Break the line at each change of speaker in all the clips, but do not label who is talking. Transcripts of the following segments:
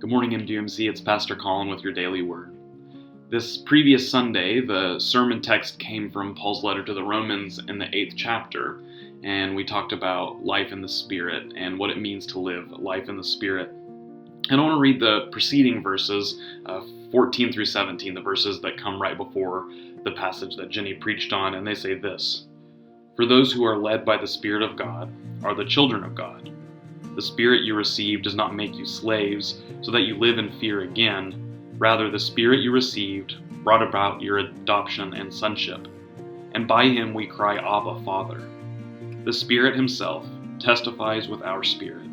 Good morning, MDMC. It's Pastor Colin with your daily word. This previous Sunday, the sermon text came from Paul's letter to the Romans in the 8th chapter, and we talked about life in the Spirit and what it means to live life in the Spirit. And I want to read the preceding verses, 14 through 17, the verses that come right before the passage that Jenny preached on, and they say this: "For those who are led by the Spirit of God are the children of God. The Spirit you received does not make you slaves, so that you live in fear again. Rather, the Spirit you received brought about your adoption and sonship. And by him we cry, Abba, Father. The Spirit himself testifies with our spirit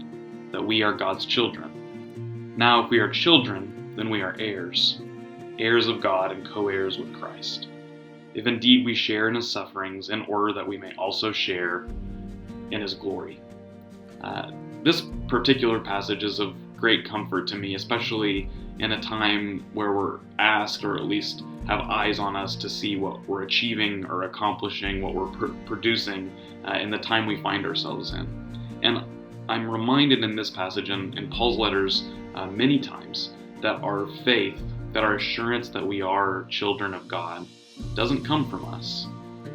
that we are God's children. Now, if we are children, then we are heirs, heirs of God and co-heirs with Christ. If indeed we share in his sufferings, in order that we may also share in his glory." This particular passage is of great comfort to me, especially in a time where we're asked, or at least have eyes on us, to see what we're achieving or accomplishing, what we're producing in the time we find ourselves in. And I'm reminded in this passage and in Paul's letters many times that our faith, that our assurance that we are children of God, doesn't come from us.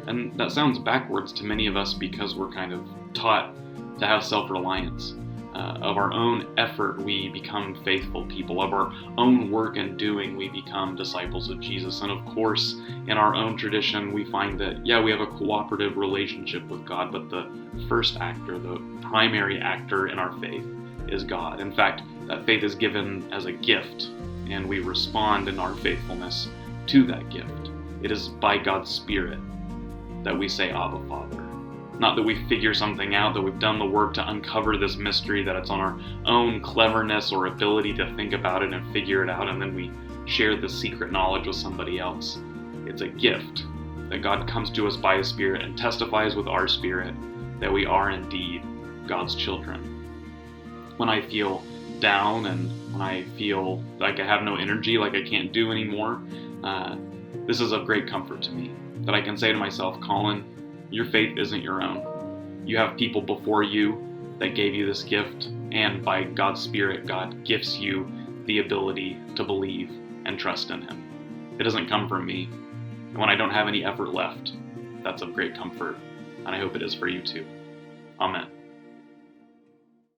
And that sounds backwards to many of us because we're kind of taught to have self-reliance. Of our own effort, we become faithful people. Of our own work and doing, we become disciples of Jesus. And of course, in our own tradition, we find that, we have a cooperative relationship with God, but the first actor, the primary actor in our faith is God. In fact, that faith is given as a gift, and we respond in our faithfulness to that gift. It is by God's Spirit that we say, Abba, Father. Not that we figure something out, that we've done the work to uncover this mystery, that it's on our own cleverness or ability to think about it and figure it out, and then we share the secret knowledge with somebody else. It's a gift that God comes to us by his Spirit and testifies with our spirit that we are indeed God's children. When I feel down and when I feel like I have no energy, like I can't do anymore, this is of great comfort to me, that I can say to myself, Colin, your faith isn't your own. You have people before you that gave you this gift, and by God's Spirit, God gifts you the ability to believe and trust in him. It doesn't come from me, and when I don't have any effort left, that's of great comfort, and I hope it is for you too. Amen.